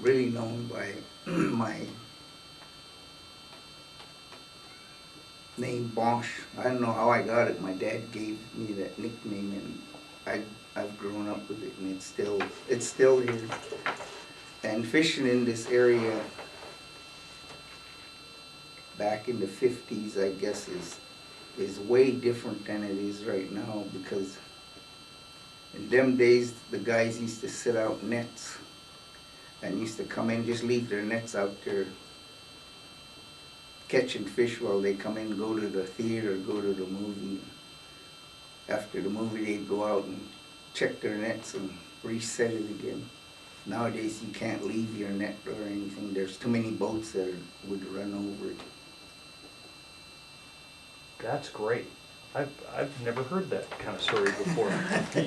really known by my name Bosh. I don't know how I got it. My dad gave me that nickname, and I've grown up with it, and it's still here. And fishing in this area back in the 50s, I guess, is way different than it is right now, because in them days the guys used to set out nets and used to come in, just leave their nets out there catching fish while they come in, go to the theater, go to the movie. After the movie they'd go out and check their nets and reset it again. Nowadays you can't leave your net or anything. There's too many boats that would run over it. That's great. I've never heard that kind of story before.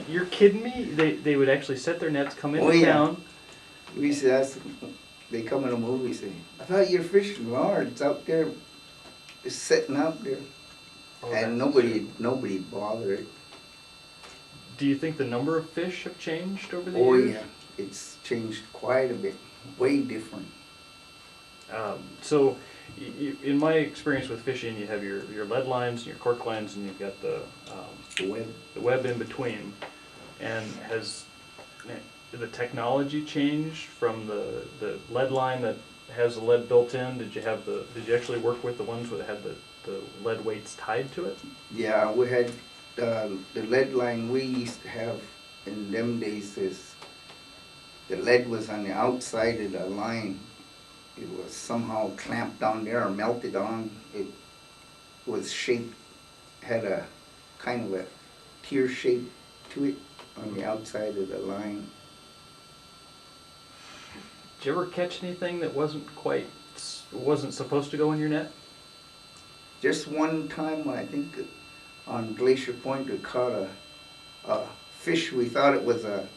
You're kidding me? They would actually set their nets, come into town. We used to ask them, they come in a movie, say, I thought you're fishing hard. It's out there, it's sitting out there. Oh, and nobody bothered. Do you think the number of fish have changed over the years? Oh yeah, it's changed quite a bit, way different. So, in my experience with fishing, you have your lead lines and your cork lines, and you've got the web in between. And has the technology changed from the lead line that has the lead built in? Did you actually work with the ones that had the lead weights tied to it? Yeah, we had the lead line we used to have in them days. The lead was on the outside of the line. It was somehow clamped down there or melted on. It was shaped, had a kind of a tear shape to it on the outside of the line. Did you ever catch anything that wasn't supposed to go in your net? Just one time, I think, on Glacier Point, we caught a fish. We thought it was a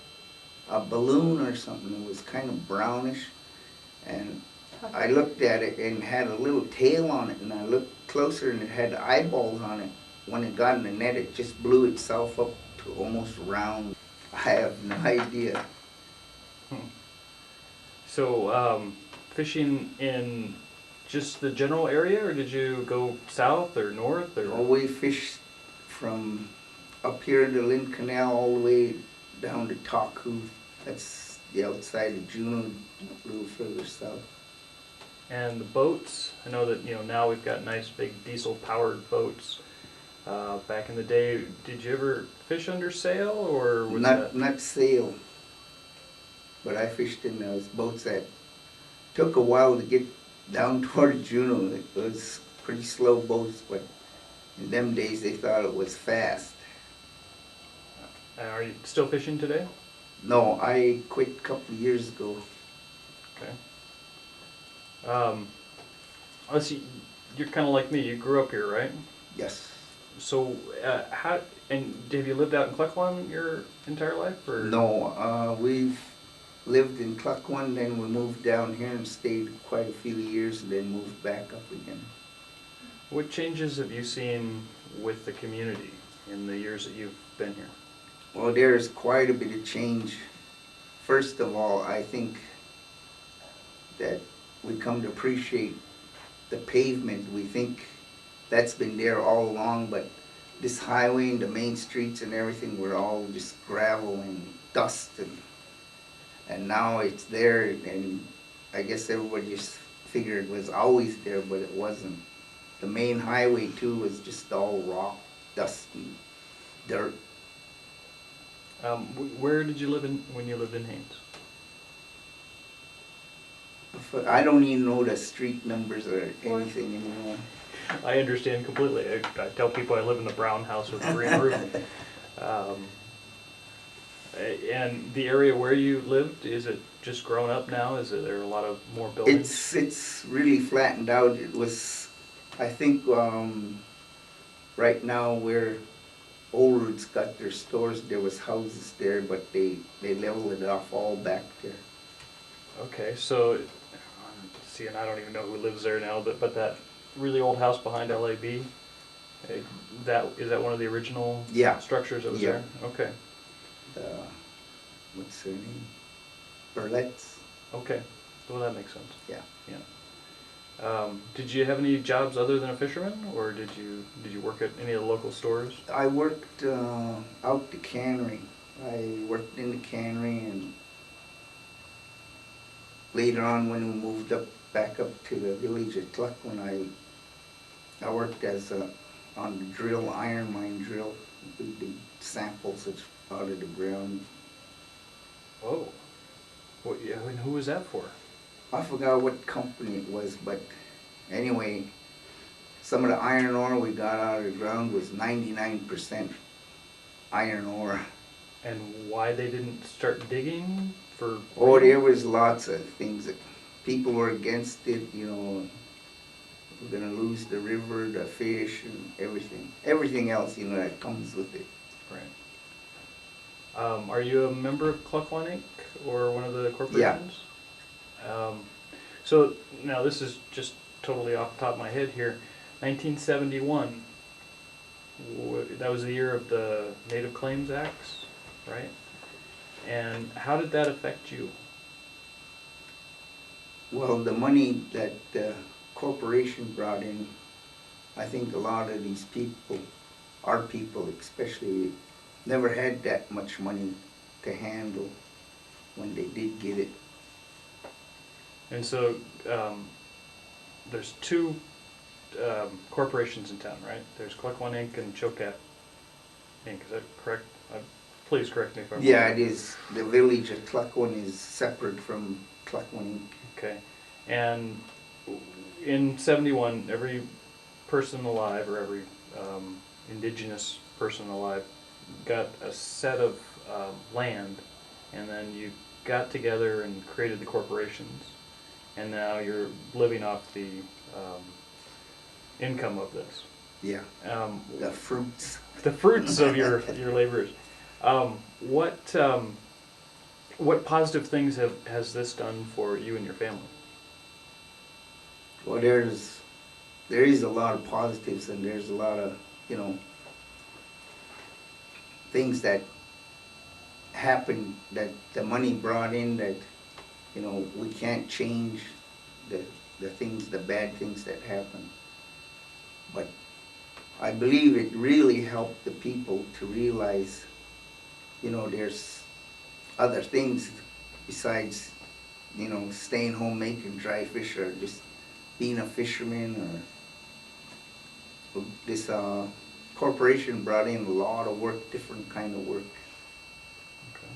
balloon or something. It was kind of brownish, and I looked at it and had a little tail on it, and I looked closer and it had eyeballs on it. When it got in the net, it just blew itself up to almost round. I have no idea. So, fishing in just the general area, or did you go south or north? Or? Oh, we fished from up here in the Lynn Canal all the way down to Taku. That's the outside of Juneau, a little further south. And the boats, I know that now we've got nice big diesel-powered boats. Back in the day, did you ever fish under sail, or was not sail? But I fished in those boats that took a while to get down toward Juneau. It was pretty slow boats, but in them days they thought it was fast. Are you still fishing today? No, I quit a couple of years ago. Okay. Let's see, you're kind of like me. You grew up here, right? Yes. So, have you lived out in Klekwan your entire life, or? No, we've lived in Klekwan, then we moved down here and stayed quite a few years, and then moved back up again. What changes have you seen with the community in the years that you've been here? Well, there's quite a bit of change. First of all, I think that we come to appreciate the pavement. We think that's been there all along, but this highway and the main streets and everything were all just gravel and dust, and now it's there, and I guess everybody just figured it was always there, but it wasn't. The main highway too was just all rock, dust, and dirt. Where did you live when you lived in Haines? I don't even know the street numbers or anything anymore. I understand completely. I tell people I live in the brown house with a green roof. And the area where you lived, is it just grown up now? Is there a lot of more buildings? It's really flattened out. It was, I think, right now where Old Roots got their stores, there was houses there, but they leveled it off all back there. Okay, so, see, and I don't even know who lives there now, but that really old house behind LAB, is that one of the original structures that was there? Okay. What's her name? Burlett's. Okay. Well, that makes sense. Yeah. Did you have any jobs other than a fisherman, or did you work at any of the local stores? I worked out the cannery. I worked in the cannery, and later on when we moved back up to the village of Tluckwan, I worked as on the drill, iron mine drill. We did samples out of the ground. Oh, what? Yeah, and who was that for? I forgot what company it was, but anyway, some of the iron ore we got out of the ground was 99% iron ore. And why they didn't start digging for? Oh, there was lots of things that people were against it, we're gonna lose the river, the fish, and everything else, that comes with it. Right. Are you a member of Tluckwan Inc. or one of the corporations? Yeah. So now this is just totally off the top of my head here. 1971, that was the year of the Native Claims Acts, right? And how did that affect you? Well, the money that the corporation brought in, I think a lot of these people, our people especially, never had that much money to handle when they did get it. And so there's two corporations in town, right? There's Tluckwan Inc. and Chilkat Inc. Is that correct? Please correct me if I'm wrong. Yeah, it is. The village of Tluckwan is separate from Tluckwan Inc. Okay. And in 71, every person alive, or every indigenous person alive, got a set of land, and then you got together and created the corporations, and now you're living off the income of this. Yeah. The fruits. The fruits of your labors. What positive things has this done for you and your family? Well, there is a lot of positives, and there's a lot of things that happen that the money brought in that we can't change the bad things that happen. But I believe it really helped the people to realize there's other things besides staying home making dry fish, or just being a fisherman, or this corporation brought in a lot of work, different kind of work. Okay.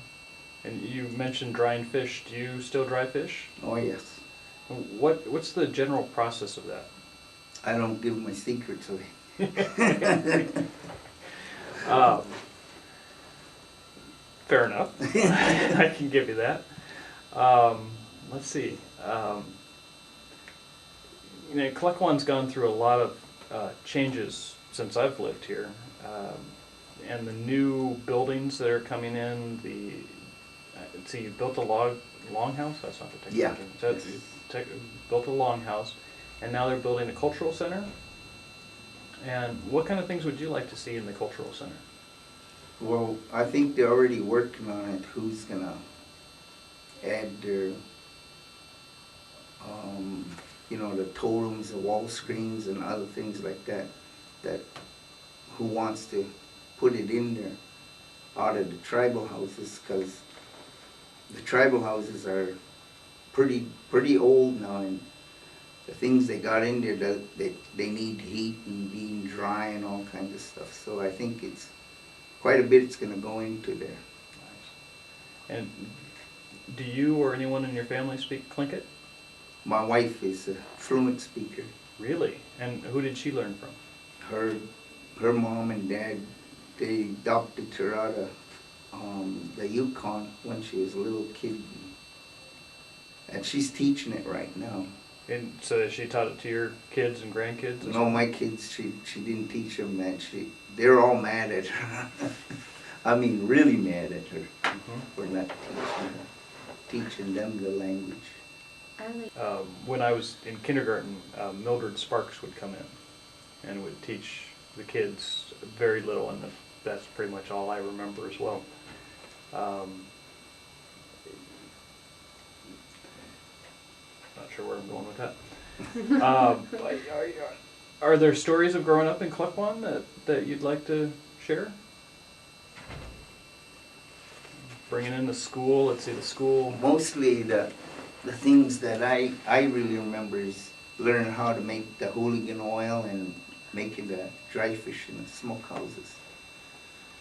And you mentioned drying fish. Do you still dry fish? Oh yes. What's the general process of that? I don't give my secrets away. Fair enough. I can give you that. Let's see. Tluckwan's gone through a lot of changes since I've lived here, and the new buildings that are coming in. Let's see, you built a longhouse. That's not the technology. Yeah. Built a longhouse, and now they're building a cultural center. And what kind of things would you like to see in the cultural center? Well, I think they're already working on it. Who's gonna add their, the totems, the wall screens, and other things like that. Who wants to put it in there out of the tribal houses? Because the tribal houses are pretty old now, and the things they got in there, they need heat and being dry and all kinds of stuff. So I think it's quite a bit. It's going to go into there. Nice. And do you or anyone in your family speak Tlingit? My wife is a fluent speaker. Really? And who did she learn from? Her mom and dad, they adopted her out of the Yukon when she was a little kid, and she's teaching it right now. And so she taught it to your kids and grandkids? No, my kids, she didn't teach them that. They're all mad at her. I mean, really mad at her for not teaching them the language. When I was in kindergarten, Mildred Sparks would come in and would teach the kids very little, and that's pretty much all I remember as well. sure where I'm going with that. Are there stories of growing up in Klukwan that you'd like to share? Bringing in the school, let's see, the school. Mostly the things that I really remember is learning how to make the hooligan oil and making the dry fish in the smokehouses.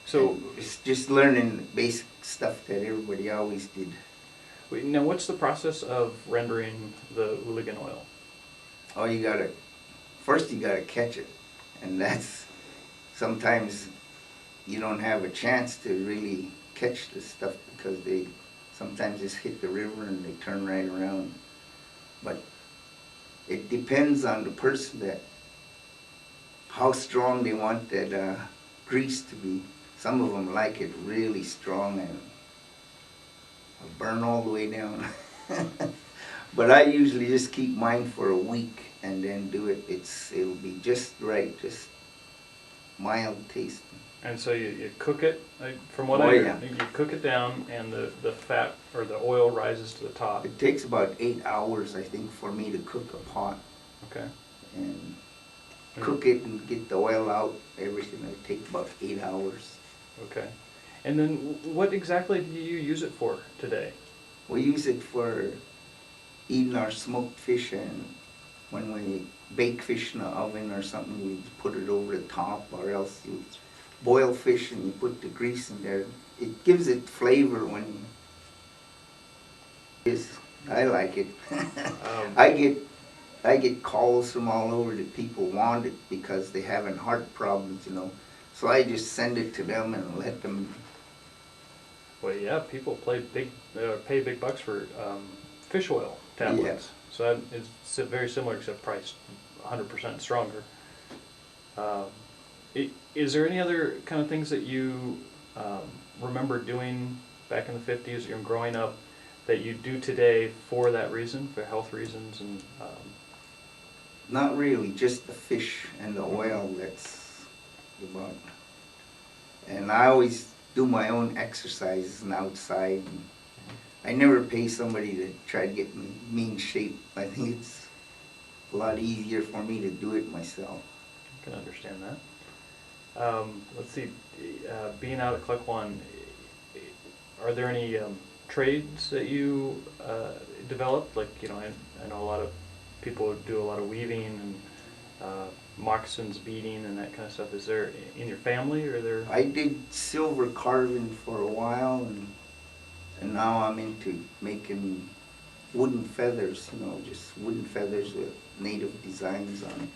So and it's just learning basic stuff that everybody always did. wait, now what's the process of rendering the hooligan oil? Oh, first you gotta catch it, and that's, sometimes you don't have a chance to really catch this stuff because they sometimes just hit the river and they turn right around. But it depends on the person how strong they want that grease to be. Some of them like it really strong and burn all the way down. But I usually just keep mine for a week and then do it. It'll be just right, just mild taste. And so you cook it, from what yeah. you cook it down and the fat or the oil rises to the top. It takes about 8 hours, I think, for me to cook a pot. Okay. And cook it and get the oil out, everything. It takes about 8 hours. Okay. And then what exactly do you use it for today? We use it for eating our smoked fish, and when we bake fish in the oven or something, we put it over the top, or else you boil fish and you put the grease in there. It gives it flavor when I like it. I get calls from all over that people want it because they're having heart problems, So I just send it to them and let them. Well, yeah, people pay big bucks for fish oil tablets. Yeah. So that is very similar, except priced 100% stronger. Is there any other kind of things that you remember doing back in the 50s or growing up that you do today for that reason, for health reasons? And Not really, just the fish and the oil, that's about. And I always do my own exercises and outside. And I never pay somebody to try to get me in shape. I think it's a lot easier for me to do it myself. I can understand that. Let's see, being out at Klukwan, are there any trades that you developed? Like, I know a lot of people do a lot of weaving and moccasins beading and that kind of stuff. Is there in your family, or there? I did silver carving for a while, and now I'm into making wooden feathers, just wooden feathers with native designs on it.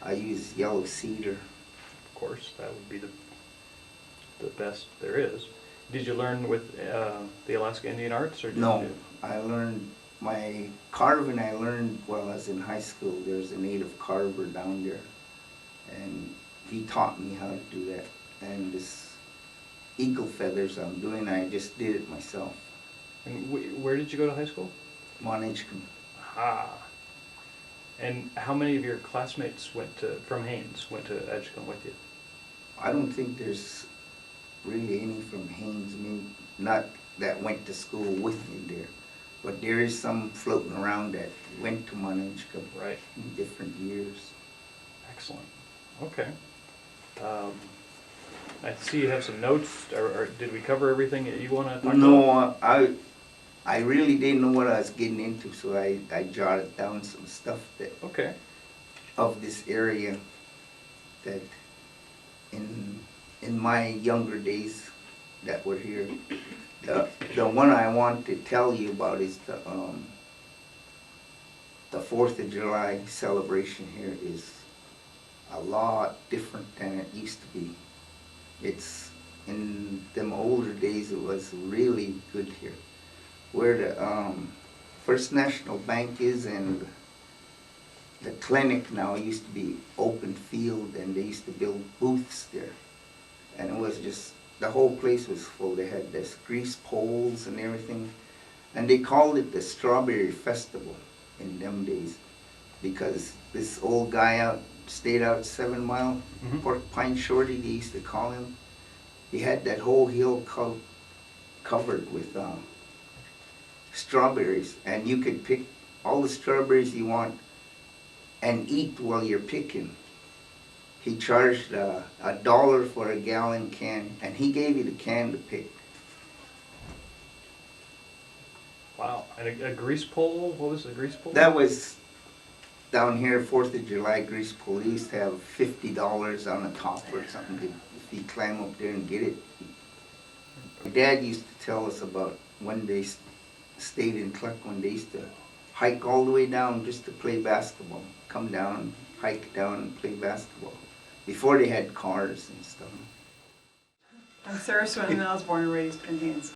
I use yellow cedar. Of course, that would be the best there is. Did you learn with the Alaska Indian Arts, or no? I learned my carving. I learned while I was in high school. There's a native carver down there, and he taught me how to do that. And this eagle feathers I'm doing, I just did it myself. And where did you go to high school? Monaghan. Ah. And how many of your classmates from Haines went to Edgecombe with you? I don't think there's really any from Haines. I mean, not that went to school with me there, but there is some floating around that went to Monaghan, right, in different years. Excellent. Okay. I see you have some notes. Or did we cover everything that you want to talk about? No, I really didn't know what I was getting into, so I jotted down some stuff of this area that in my younger days that were here. The one I want to tell you about is the 4th of July celebration here is a lot different than it used to be. It's, in them older days, it was really good here. Where the First National Bank is and the clinic now used to be open field, and they used to build booths there. And it was just, the whole place was full. They had this grease poles and everything. And they called it the Strawberry Festival in them days, because this old guy stayed out 7 Mile, Pork Pine Shorty, they used to call him. He had that whole hill covered with strawberries, and you could pick all the strawberries you want and eat while you're picking. He charged $1 for a gallon can, and he gave you the can to pick. Wow. And a grease pole? What was the grease pole? That was down here, 4th of July grease pole. They used to have $50 on the top or something if you climb up there and get it. My dad used to tell us about one day stayed in Cluck when they used to hike all the way down just to play basketball. Come down, hike down and play basketball. Before they had cars and stuff. I'm Sarah Swinton, I was born and raised in Haines.